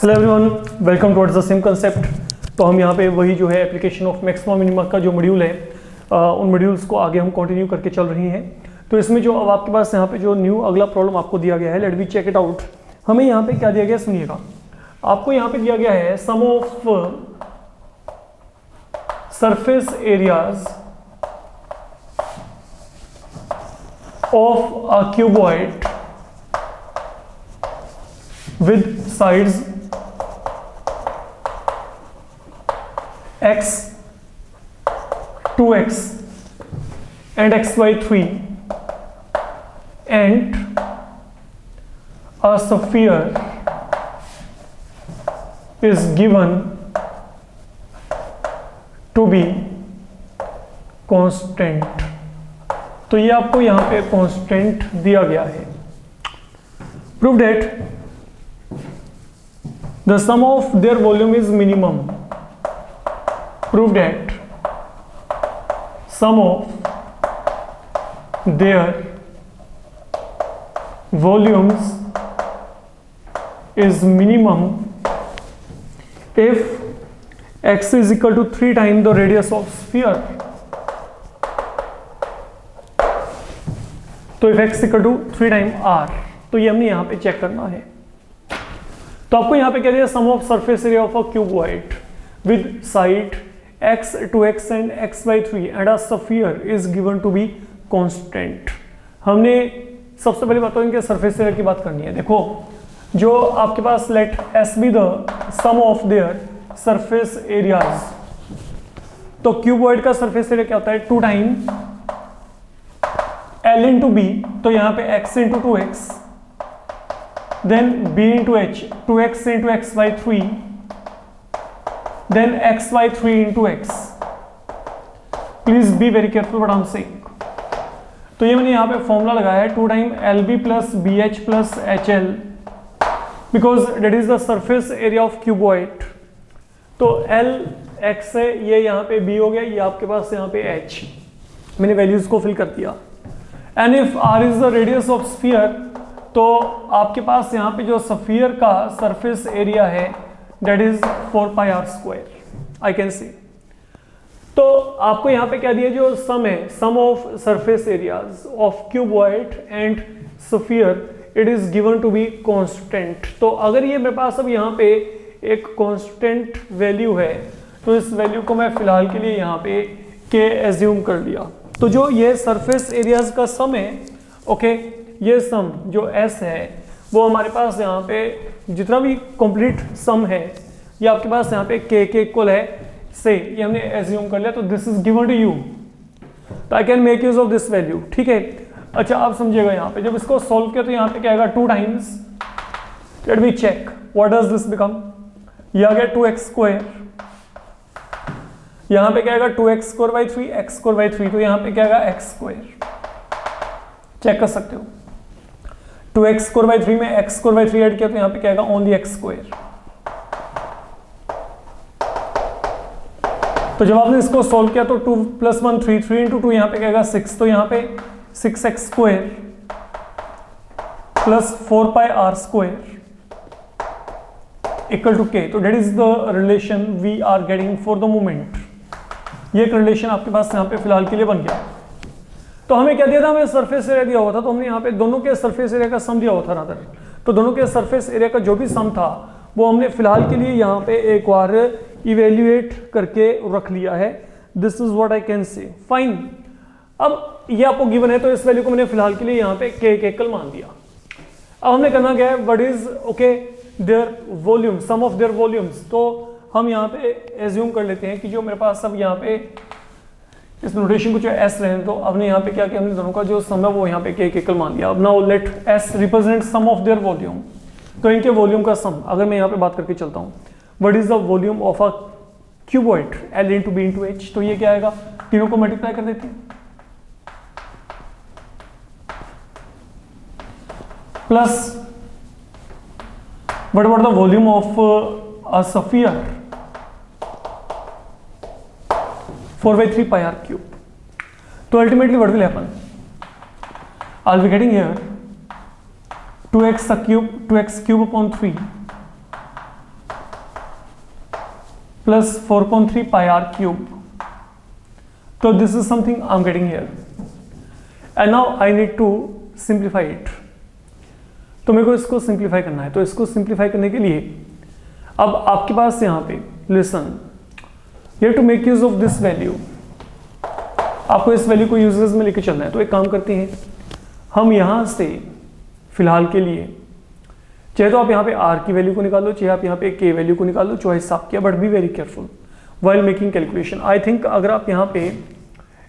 Hello everyone, welcome towards the same concept. तो हम यहाँ पे वही जो है एप्लीकेशन ऑफ मैक्सिमा मिनिमा का जो मॉड्यूल है उन मॉड्यूल्स को आगे हम कंटिन्यू करके चल रही हैं। तो इसमें जो अब आपके पास यहाँ पे जो न्यू अगला प्रॉब्लम आपको दिया गया है, let me check it out. हमें यहाँ पे क्या दिया गया सुनिएगा। आपको यहाँ पे दिया गया है sum of surface areas of a cuboid with sides x 2x and x by 3 and a sphere is given to be constant। तो ये आपको यहाँ पे constant दिया गया है। Prove that the sum of their volume is minimum। Prove that sum of their volumes is minimum if x is equal to 3 times the radius of sphere। तो if x equal to 3 times r, तो ये हमने यहाँ पे check करना है। तो आपको यहाँ पे कह दिया sum of surface area of a cuboid with side x 2x and x by 3 and a sphere is given to be constant. हमने सबसे पहले बताओ इनके सरफेस एरिया की बात करनी है। देखो जो आपके पास let s be the sum of their surface areas. तो क्यूबॉइड का सरफेस एरिया क्या होता है 2 टाइम l इंटू बी, तो यहाँ पे x into 2x, then b into h 2x into x by 3, then x by 3 into x। Please be very careful what I'm saying। तो ये मैंने यहाँ पे फॉर्मूला लगाया है 2 time lb plus bh plus hl because that is the surface area of cuboid। तो l x है, ये यहाँ पे b हो गया, ये आपके पास यहाँ पे h, मैंने वैल्यूज को फिल कर दिया। And if r is the radius of sphere, तो आपके पास यहाँ पे जो स्फीयर का सरफेस एरिया है that is 4 pi are square I can see. तो आपको यहाँ पे क्या दिया जो सम है sum of surface areas of cuboid and sphere it is given to be constant. तो अगर ये मेरे पास अब यहाँ पे एक कांस्टेंट वैल्यू है तो इस वैल्यू को मैं फिलहाल के लिए यहाँ पे के एज्यूम कर लिया। तो जो ये सरफेस एरियाज का सम है ओके, ये सम जो s है वो हमारे पास यहाँ पे जितना भी कंप्लीट सम है ये आपके पास यहाँ पे k के इक्वल है से, ये हमने एज्यूम कर लिया। तो this is given to you, तो I can make use of this value. ठीक है, अच्छा आप समझिएगा यहाँ पे जब इसको सॉल्व किया तो यहाँ पे क्या आएगा 2 times, let me check what does this become. ये आ गया 2x स्क्वायर, यहाँ पे क्या आएगा 2x square by 3 x square by 3, तो यहाँ पे क्या आएगा x स्क्वायर। चेक कर सकते हो 2x स्क्वायर बाई 3 में x स्क्वायर बाई 3 ऐड किया तो यहाँ पे क्या आएगा ओनली x स्क्वायर। तो जब आपने इसको सॉल्व किया तो 2 + 1 3, 3 into 2 यहाँ पे क्या आएगा 6, तो यहाँ पे 6x square plus 4 pi are square equal to k। तो that is the relation we are getting for the moment. ये एक रिलेशन आपके पास यहाँ पे फिलहाल के लिए बन गया। तो हमें क्या दिया था, हमें सरफेस एरिया दिया हुआ था, तो हमने यहाँ पे दोनों के सरफेस एरिया का सम दिया हुआ था रादर। तो दोनों के सरफेस एरिया का जो भी सम था वो हमने फिलहाल के लिए यहाँ पे एक बार इवेल्युएट करके रख लिया है। This is what I can say fine. अब ये आपको गिवन है तो इस वैल्यू को मैंने फिलहाल के लिए यहाँ पे के एकल मान दिया। अब हमने करना क्या है, what is okay their volume, sum of their volumes. तो हम यहाँ पे एज्यूम कर लेते हैं कि जो मेरे पास अब यहाँ पे इस नोटेशन को जो s रहने दो। अब ने यहाँ पे क्या किया, हमने दोनों का जो सम है वो यहाँ पे के एकल मान लिया। अब now let s represent sum of their volume. तो इनके वॉल्यूम का सम अगर मैं यहाँ पे बात करके चलता हूँ, what is the volume of a cuboid l into B into H, तो ये क्या आएगा, तीनों को मल्टीप्लाई कर देते हैं plus what about the volume of a sphere 4 by 3 pi r cube। तो ultimately what will happen, I'll be getting here 2x cube upon 3 plus 4.3 pi r cube. तो this is something I am getting here and now I need to simplify it. तो मेरे को इसको simplify करना है. तो इसको सिंप्लीफाई करने के लिए अब आपके पास यहाँ पे listen, you have to make use of this value. आपको इस वैल्यू को यूजेस में लेके चलना है. तो एक काम करते हैं, हम यहाँ से फिलहाल के लिए चाहे तो आप यहाँ पे आर की वैल्यू को निकाल लो, चाहे आप यहाँ पे के वैल्यू को निकाल लो, चॉइस आपकी, but be very careful while making calculation. I think अगर आप यहाँ पे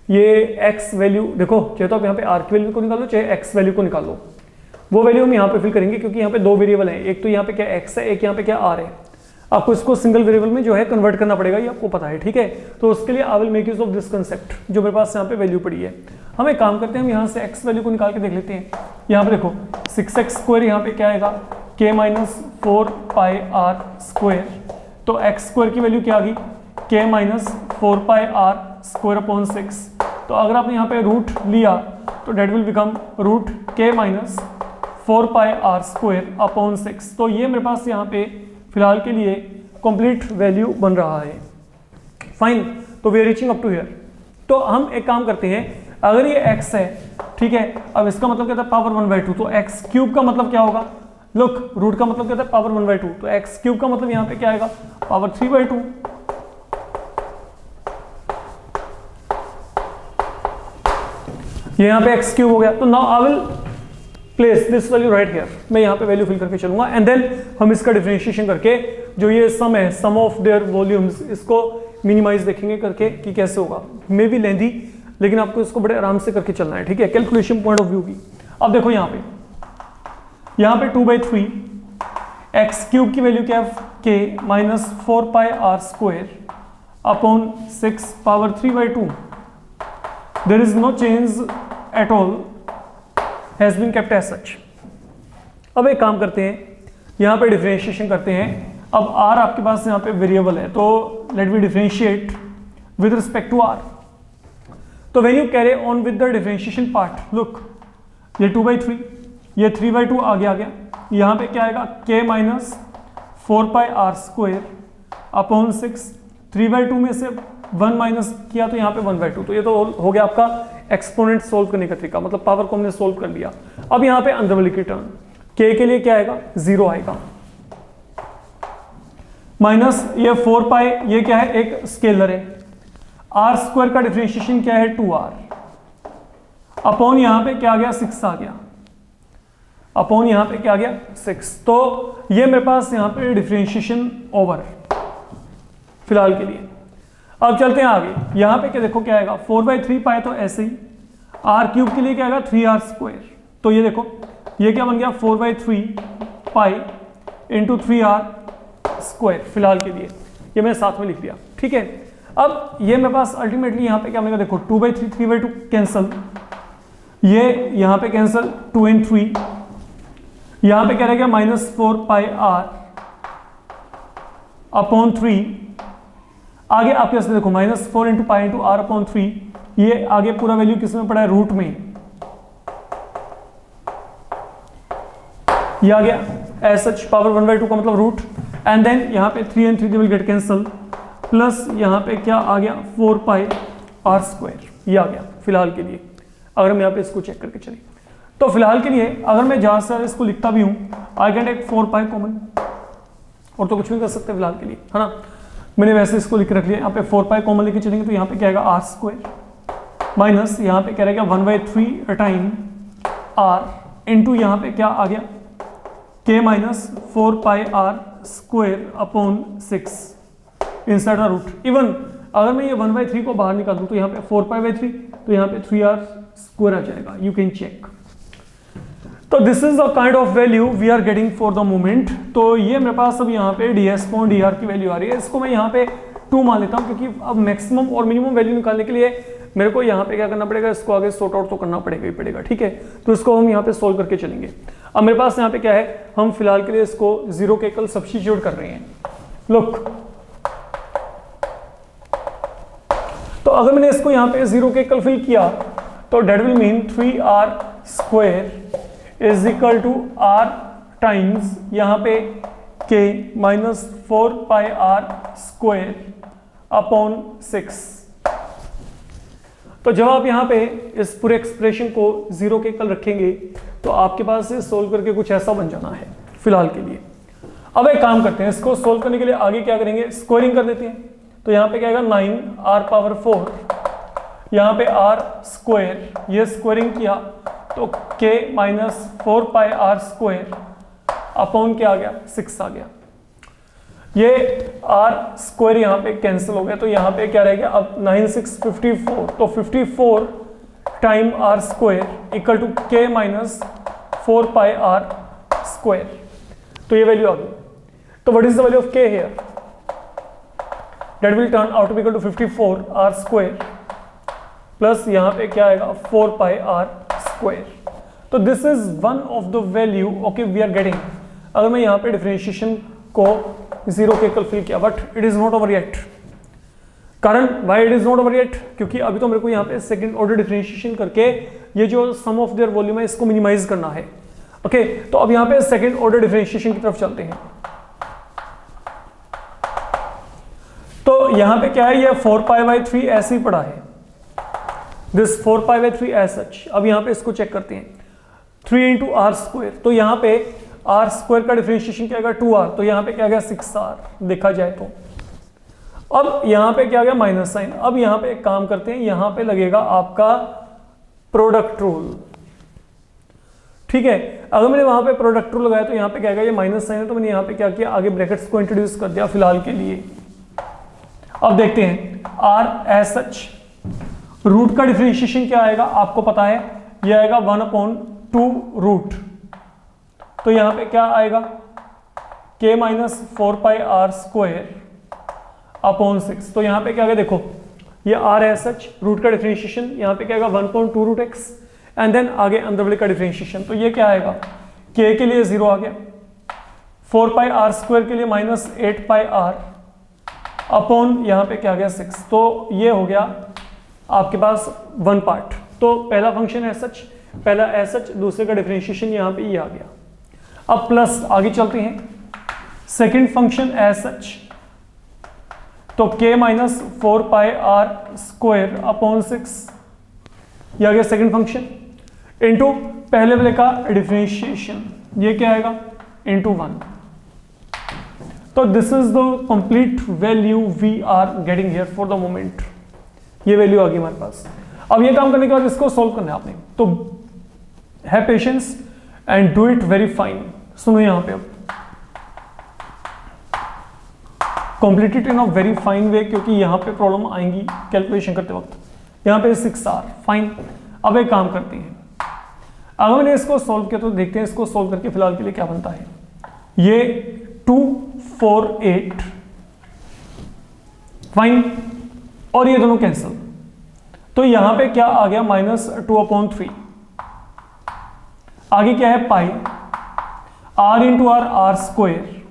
ये एक्स वैल्यू देखो, चाहे तो आप यहाँ पे आर की वैल्यू को निकालो, चाहे एक्स वैल्यू को निकाल लो, वो वैल्यू हम यहाँ पे फिल करेंगे क्योंकि यहाँ पे दो वेरिएबल हैं. एक तो यहाँ पे क्या एक्स है, एक यहाँ पे क्या आर है. आपको इसको सिंगल वेरिएबल में जो है कन्वर्ट करना पड़ेगा, ये आपको पता है, ठीक है. तो उसके लिए I will make use of this concept जो मेरे पास यहाँ पे वैल्यू पड़ी है. हम एक काम करते हैं, हम यहाँ से एक्स वैल्यू को निकाल के देख लेते हैं. यहाँ पे देखो 6x² यहाँ पे क्या आएगा, k minus 4 pi are square. तो x² की वैल्यू क्या आ गई, k minus 4 pi are square upon 6. तो अगर आपने यहाँ पे रूट लिया तो that will become root k minus 4 pi are square upon 6. तो ये मेरे पास यहाँ पे फिलहाल के लिए कंप्लीट वैल्यू बन रहा है. फाइन. तो we are reaching up to here. तो हम एक काम करते हैं, अगर ये x है, ठीक है, अब इसका मतलब क्या था, पावर 1/2. तो x क्यूब का मतलब क्या होगा, लुक, रूट का मतलब क्या था, पावर 1/2. तो x क्यूब का मतलब यहाँ पे क्या आएगा, पावर 3/2. ये यहाँ पे x क्यूब हो गया. तो now I will place this value right here. मैं यहाँ पे वैल्यू फिल करके चलूंगा एंड देन हम इसका डिफरेंशिएशन करके जो ये सम है, सम ऑफ देयर वॉल्यूम्स, इसको मिनिमाइज देखेंगे करके कि कैसे होगा. मे बी लेंथी, लेकिन आपको इसको बड़े आराम से करके चलना है, ठीक है, कैलकुलेशन पॉइंट ऑफ व्यू की. अब देखो यहाँ पे 2/3 एक्स क्यूब की वैल्यू क्या है, k minus 4 pi are square upon 6 power 3/2. There is no change at all, has been kept as such. अब एक काम करते हैं, यहाँ पे डिफरेंशिएशन करते हैं. अब r आपके पास यहाँ पे वेरिएबल है, तो let me differentiate with respect to r. तो when you carry on with the differentiation part, look, ये 2/3, ये 3/2 आगे आ गया. यहाँ पे क्या आएगा, k minus 4 pi are square upon 6. 3/2 में से 1 माइनस किया तो यहाँ पे 1/2. तो ये तो हो गया आपका एक्सपोनेंट सोल्व करने का तरीका, मतलब पावर को हमने सोल्व कर लिया. अब यहाँ पे अंदर वाली की टर्म, k के लिए क्या आएगा, 0 आएगा, माइनस ये 4 पाई, ये क्या है, एक स्केलर है. आर स्क्वायर का डिफरेंशिएशन क्या है, 2r अपॉन यहाँ पे क्या आ गया, 6 आ गया, अपॉन यहाँ पे क्या आ गया, 6. तो ये मेरे पास यहाँ पे डिफरेंशिएशन ओवर फिलहाल के लिए. अब चलते हैं आगे. यहाँ पे क्या देखो क्या आएगा, 4/3 पाई, तो ऐसे ही आर क्यूब के लिए क्या आएगा, 3r स्क्वायर. तो ये देखो ये क्या बन गया, 4/3 पाई इंटू 3r स्क्वायर फिलहाल के लिए. ये मैंने साथ में लिख दिया, ठीक है. अब ये मेरे पास अल्टीमेटली यहाँ पे क्या बनेगा, देखो 2/3 3/2 कैंसल, ये यहाँ पे कैंसल, 2 and 3, यहाँ पे क्या रहेगा, माइनस 4 पाई आर अपॉन 3. आगे आपके पास देखो minus 4 into pi into r upon 3. ये आगे पूरा वैल्यू किस में पड़ा है, रूट में. ये आ गया एज सच, पावर 1/2 का मतलब रूट. एंड देन यहाँ पे 3 and 3 will get cancel, plus यहाँ पे क्या आ गया, 4 पाई आर स्क्वायर. ये आ गया फिलहाल के लिए. अगर हम यहाँ पे इसको चेक करके चले तो फिलहाल के लिए अगर मैं जहां से इसको लिखता भी हूं, I can take 4 pi common, और तो कुछ भी कर सकते हैं फिलहाल के लिए, है ना. मैंने वैसे इसको लिख रख लिया. यहाँ पे 4 पाई कॉमन लेके चलेंगे तो यहाँ पे क्या आएगा, आर स्क्वायर माइनस यहाँ पे क्या रहेगा 1/3 टाइम आर इंटू यहाँ पे क्या आ गया, k minus 4 pi are square upon 6 inside the root. Even अगर मैं ये 1/3 को बाहर निकाल दूं तो यहाँ पे 4 पाई/3, तो यहाँ पे 3r स्क्वायर आ जाएगा. You can check. तो this is the kind of value we are getting for the moment. तो ये मेरे पास अब यहाँ पे ds/dr की वैल्यू आ रही है. इसको मैं यहाँ पे 2 मान लेता हूँ क्योंकि अब मैक्सिमम और मिनिमम वैल्यू निकालने के लिए मेरे को यहाँ पे क्या करना पड़ेगा, इसको आगे सॉर्ट आउट तो करना पड़ेगा ही पड़ेगा, ठीक है. तो इसको हम यहाँ पे सोल्व करके चलेंगे. अब मेरे पास यहाँ पे क्या है, हम फिलहाल के लिए इसको 0 के कल सब्स्टिट्यूट कर रहे हैं. लुक, तो अगर मैंने इसको यहाँ पे 0 के कल फिल किया तो that will mean 3r square is equal to r times यहाँ पे के minus 4 pi are square upon 6। तो जब आप यहाँ पे इस पूरे एक्सप्रेशन को 0 के इक्वल रखेंगे तो आपके पास से सोल्व करके कुछ ऐसा बन जाना है फिलहाल के लिए। अब एक काम करते हैं, इसको सोल्व करने के लिए आगे क्या करेंगे, स्क्वायरिंग कर देते हैं। तो यहाँ पे क्या आएगा 9 r पावर 4, यहाँ पे r स्क्वायर, ये स्क्वायरिंग किया तो k minus 4 pi r square upon क्या आ गया 6 आ गया। ये r स्क्वायर यहाँ पे कैंसिल हो गया तो यहाँ पे क्या रह गया अब 9 6 54, तो 54 time r square equal to k minus 4 pi r square. तो ये वैल्यू आ गई। तो what is the value of k here, that will turn out to be equal to 54 r square plus यहाँ पे क्या आएगा 4 पाई r स्क्वायर। तो this is one of the value okay we are getting. अगर मैं यहाँ पे differentiation को 0 के इक्वल फिल किया, but it is not over yet. कारण why it is not over yet, क्योंकि अभी तो मेरे को यहाँ पे सेकंड ऑर्डर डिफरेंशिएशन करके ये जो सम ऑफ देयर वॉल्यूम है इसको मिनिमाइज करना है। ओके तो अब यहाँ पे सेकंड ऑर्डर डिफरेंशिएशन की तरफ चलते हैं। तो यहाँ पे क्या है, ये 4 पाई बाई 3 ऐसे ही पड़ा है, this 4 pi by 3 as such. अब यहाँ पे इसको चेक करते हैं 3 इंटू आर स्क्वायर, तो यहाँ पे आर स्क्वायर का डिफरेंशिएशन क्या आएगा 2r, तो यहाँ पे क्या गया 6r देखा जाए तो। अब यहाँ पे क्या गया माइनस साइन। अब यहाँ पे एक काम करते हैं, यहाँ पे लगेगा आपका प्रोडक्ट रूल। ठीक है, अगर मैंने वहां पे प्रोडक्ट रूल लगाया तो यहाँ पे क्या आएगा, ये माइनस साइन है तो मैंने यहाँ पे क्या किया आगे ब्रैकेट्स को इंट्रोड्यूस कर दिया फिलहाल के लिए। अब देखते हैं r एज सच, रूट का डिफरेंशिएशन क्या आएगा आपको पता है, ये आएगा 1/2 रूट। तो यहाँ पे क्या आएगा k minus 4 pi r square upon 6। तो यहाँ पे क्या आएगा देखो, ये r एज सच, रूट का डिफरेंशिएशन यहाँ पे क्या आएगा 1/2 रूट x एंड देन आगे अंदर वाले का डिफरेंशिएशन। तो ये क्या आएगा, k के लिए 0 आ गया, 4 पाई r स्क्वायर के लिए माइनस 8 पाई r अपॉन यहाँ पे क्या आ गया 6। तो ये हो गया आपके पास वन पार्ट। तो पहला फंक्शन एज सच, पहला एज सच, दूसरे का डिफरेंशिएशन यहाँ पे ये आ गया। अब प्लस आगे चलते हैं, सेकंड फंक्शन एज सच, तो k minus 4 pi r square upon 6 ये आ गया सेकंड फंक्शन, इनटू पहले वाले का डिफरेंशिएशन, ये क्या आएगा इनटू 1। तो this is the complete value we are getting here for the moment. ये वैल्यू आ गई हमारे पास। अब ये काम करने के बाद इसको सॉल्व करना है आपने, तो have patience and do it very fine. सुनो यहाँ पे अब complete it in a very fine way, क्योंकि यहाँ पे प्रॉब्लम आएंगी कैलकुलेशन करते वक्त। यहाँ पे 6r फाइन। अब एक काम करते हैं, अगर मैंने इसको सॉल्व किया तो देखते हैं इसको सॉल्व करके फिलहाल के लिए क्या बनता है। ये 2 4 8 फाइन, और ये दोनों कैंसिल। तो यहां पे क्या आ गया -2/3। आगे क्या है pi, r into r r square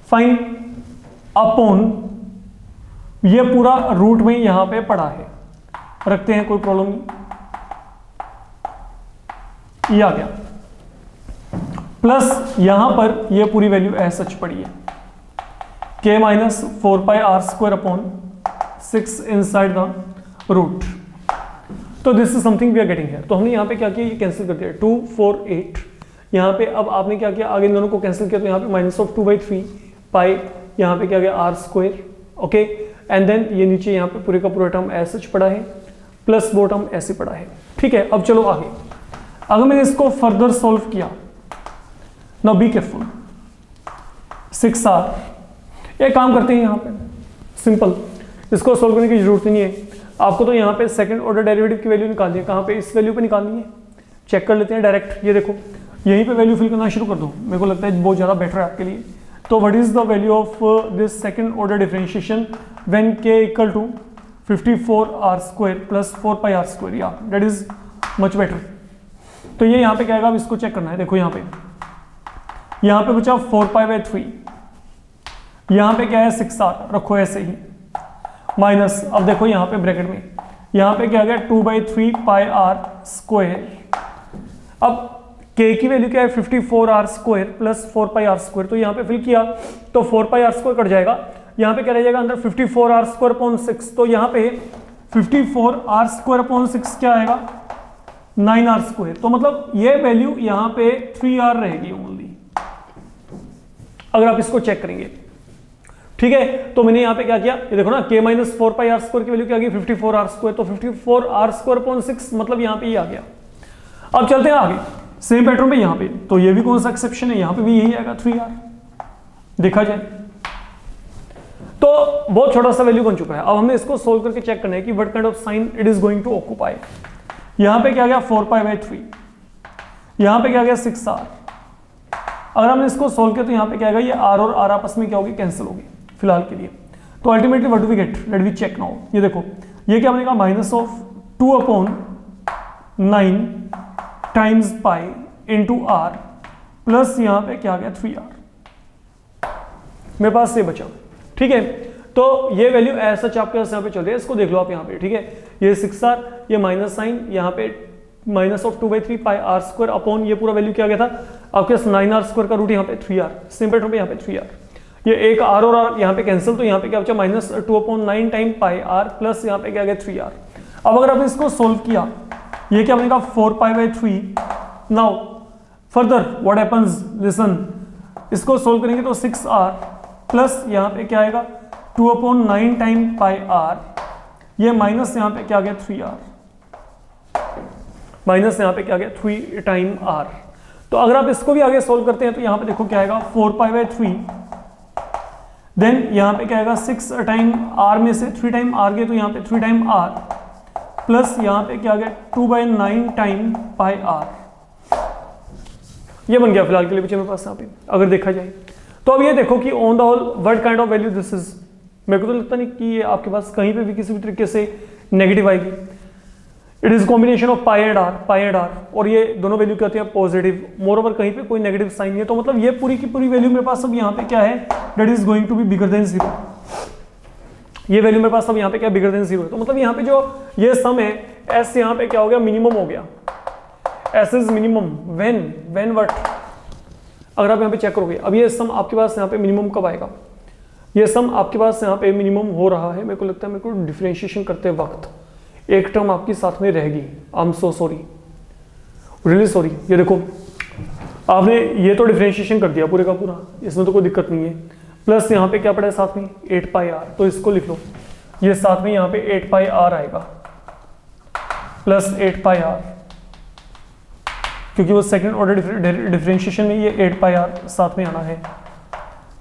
fine upon, ये पूरा रूट में यहां पे पड़ा है, रखते हैं कोई प्रॉब्लम नहीं। ये आ गया प्लस यहां पर ये पूरी वैल्यू एज सच पड़ी है, k minus 4 pi r square upon 6 inside the root. तो this is something we are getting here. तो हमने यहाँ पे क्या किया, ये कैंसिल कर दिया 2 4 8 यहाँ पे। अब आपने क्या किया, आगे इन दोनों को कैंसिल किया तो यहाँ पे -2/3 पाई, यहाँ पे क्या गया r square. Okay and then ये नीचे यहाँ पे पूरे का पूरा टर्म एज सच पड़ा है, प्लस वो टर्म ऐसे पड़ा है। ठीक है, अब चलो आगे। अगर मैंने इसको फर्दर सोल्व किया, नाउ बी केयरफुल, 6r। एक काम करते हैं यहाँ पे सिंपल, इसको सोल्व करने की जरूरत नहीं है आपको। तो यहाँ पे सेकंड ऑर्डर डेरिवेटिव की वैल्यू निकालनी है, कहाँ पे, इस वैल्यू पे निकालनी है। चेक कर लेते हैं डायरेक्ट, ये देखो यहीं पे वैल्यू फिल करना शुरू कर दो, मेरे को लगता है बहुत ज़्यादा बेटर है आपके लिए। तो what is the value of this second order differentiation when k equal to 54r square plus 4 pi r square, या दैट इज मच बेटर। तो ये यहाँ पे क्या आएगा, अब इसको चेक करना है। देखो यहाँ पे बचा 4 पाई बाई 3, यहाँ पे क्या है 6r, रखो ऐसे ही माइनस। अब देखो यहाँ पे ब्रैकेट में, यहाँ पे क्या आ गया 2/3 पाई r स्क्वायर। अब के की वैल्यू क्या है 54r² प्लस 4πr², तो यहाँ पे फिल किया तो 4πr² कट जाएगा, यहाँ पे क्या रह जाएगा अंदर 54r²/6, तो यहाँ पे 54r²/6 क्या आएगा 9r², तो मतलब ये वैल्यू यहाँ पे 3r रहेगी ओनली, अगर आप इसको चेक करेंगे। ठीक है, तो मैंने यहाँ पे क्या किया, ये देखो ना k माइनस 4πr² की वैल्यू क्या आ गई 54r², तो 54r²/6 मतलब यहाँ पे ये आ गया। अब चलते हैं आगे सेम पैटर्न पे यहाँ पे, तो ये भी कौन सा एक्सेप्शन है, यहाँ पे भी यही आएगा 3r, देखा जाए तो बहुत छोटा सा वैल्यू बन चुका है। अब हमने इसको सोल्व करके चेक करना है कि what kind of sign it is going to occupy. यहाँ पे क्या गया 4π/3, यहाँ पे क्या गया 6r, अगर हमने इसको सोल्व किया तो यहाँ पे क्या आएगा, ये r और r आपस में क्या होगी, कैंसिल होगी फिलहाल के लिए। तो ultimately what do we get, let we check now. ये देखो ये क्या बनेगा -2/9 times pi into r plus यहाँ पे क्या आ गया 3r, मेरे पास ये बचा। ठीक है, तो ये वैल्यू ऐसा आपके पास यहाँ पे चल रही है, इसको देख लो आप यहाँ पे। ठीक है, ये 6r, ये माइनस साइन, यहाँ पे -2/3 पाई r² अपॉन ये पूरा वैल्यू क्या आ गया था आपके पास 9r² का रूट यहाँ पे 3r, सिंपल टर्म पे यहाँ पे 3r, ये एक r और r यहाँ पे कैंसिल, तो यहाँ पे क्या बचा -2/9 टाइम पाई r प्लस यहाँ पे क्या आ गया 3r। अब अगर आपने इसको सोल्व किया, ये क्या बनेगा 4π/3। Now further what happens, listen, इसको सोल्व करेंगे तो 6r प्लस यहाँ पे क्या आएगा 2/9 टाइम पाई r, ये माइनस यहाँ पे क्या आ गया 3r, माइनस यहाँ पे क्या आ गया 3 टाइम r। तो अगर आप इसको भी आगे सोल्व करते हैं तो यहाँ पे देखो क्या आएगा 4π/3, देन यहाँ पे क्या आएगा 6 टाइम r में से 3 टाइम r गए तो यहाँ पे 3 टाइम r प्लस यहाँ पे क्या आ गया 2/9 टाइम पाई r, ये बन गया फिलहाल के लिए बच्चे मेरे पास यहाँ पे अगर देखा जाए। तो अब ये देखो कि on the whole what kind of value this is, मेरे को तो लगता नहीं कि ये आपके पास कहीं पे भी किसी भी तरीके से नेगेटिव आएगी। It is combination of pi and r, और ये दोनों वैल्यू क्या होती है पॉजिटिव, मोर ओवर कहीं पे कोई नेगेटिव साइन नहीं है, तो मतलब ये पूरी की पूरी वैल्यू मेरे पास अब यहाँ पे क्या है, that is going to be bigger than 0। ये वैल्यू मेरे पास अब यहाँ पे क्या बिगर देन 0 है, तो मतलब यहाँ पे जो ये सम है एस यहाँ पे क्या हो गया मिनिमम हो गया, S is minimum when what, अगर आप यहाँ पे चेक करोगे अब ये सम आपके पास यहाँ पे मिनिमम कब आएगा, ये सम आपके पास यहाँ पे मिनिमम हो रहा है, मेरे को लगता है मेरे को डिफरेंशिएशन करते वक्त एक टर्म आपकी साथ में रहेगी। I am so sorry, really sorry. ये देखो आपने ये तो डिफरेंशिएशन कर दिया पूरे का पूरा, इसमें तो कोई दिक्कत नहीं है, प्लस यहाँ पे क्या पड़ा है साथ में 8πr, तो इसको लिख लो, ये साथ में यहाँ पे 8πr आएगा प्लस 8πr, क्योंकि वो सेकंड ऑर्डर डिफरेंशिएशन में ये 8πr साथ में आना है,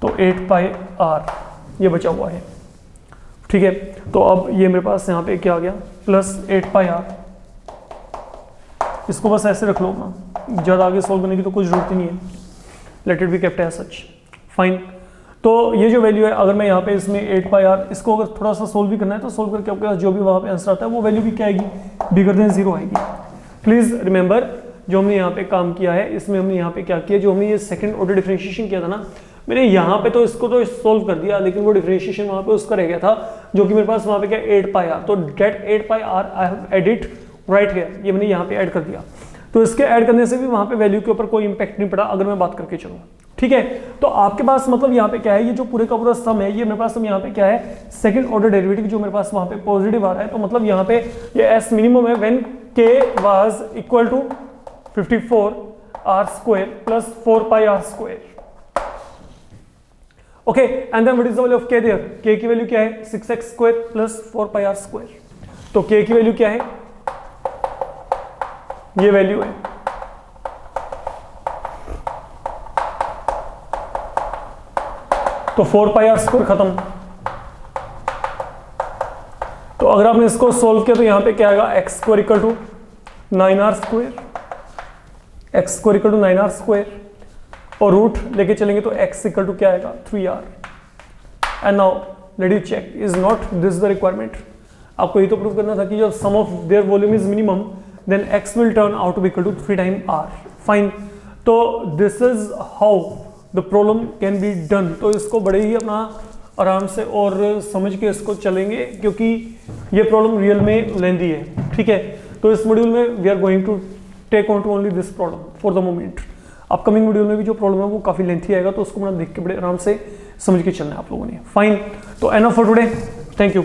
तो 8πr ये बचा हुआ है। ठीक है, तो अब ये मेरे पास यहाँ पे क्या आ गया प्लस 8πr, इसको बस ऐसे रख लो ना, ज़्यादा आगे सोल्व करने की तो कुछ जरूरत ही नहीं है, let it be kept as such, fine. तो ये जो वैल्यू है अगर मैं यहाँ पे इसमें 8πr, इसको अगर थोड़ा सा सोल्व भी करना है तो सोल्व करके आपके पास जो भी वहाँ पे आंसर आता है वो वैल्यू भी क्या आएगी, बिगर देन 0 आएगी। प्लीज़ रिमेंबर जो हमने यहाँ पे काम किया है, इसमें हमने यहाँ पे क्या किया, जो हमने ये सेकंड ऑर्डर डिफरेंशिएशन किया था ना, मैंने यहाँ पे तो इसको तो सोल्व कर दिया, लेकिन वो डिफरेंशिएशन वहाँ पे उसका रह गया था, जो कि मेरे पास वहाँ पे क्या 8πr, तो get 8πr I have edit right here, ये मैंने यहाँ पे ऐड कर दिया, तो इसके ऐड करने से भी वहाँ पे वैल्यू के ऊपर कोई इंपैक्ट नहीं पड़ा अगर मैं बात करके चलूँ। ठीक है, तो आपके पास मतलब यहाँ पे क्या है, ये जो पूरे का पूरा सम है, ये मेरे पास यहाँ पे क्या है सेकंड ऑर्डर डेरिवेटिव जो मेरे पास वहाँ पे पॉजिटिव आ रहा है, तो मतलब यहाँ पे ये एस मिनिमम है when k was equal to 54r² plus 4πr²। Okay, and then what is the value of k there, k की वैल्यू क्या है 6x² प्लस 4πr², तो k की वैल्यू क्या है, ये वैल्यू है, तो 4πr² खत्म। तो अगर आपने इसको सोल्व किया तो यहां पे क्या आएगा, x² equal to 9r², x² equal to 9r², और रूट लेके चलेंगे तो x इक्वल टू क्या आएगा 3r। And now let you check, is not this the requirement, आपको ये तो प्रूव करना था कि जब sum of their volume is minimum then x will turn out to be equal to 3 time r, fine. तो this is how the problem can be done. तो इसको बड़े ही अपना आराम से और समझ के इसको चलेंगे, क्योंकि ये प्रॉब्लम रियल में लेंदी है। ठीक है, तो इस मॉड्यूल में we are going to take on to only this problem for the moment. Upcoming video में भी जो प्रॉब्लम है वो काफी लेंथी आएगा, तो उसको मैं देख के बड़े आराम से समझ के चलना है आप लोगों ने। फाइन, तो enough for today, thank you.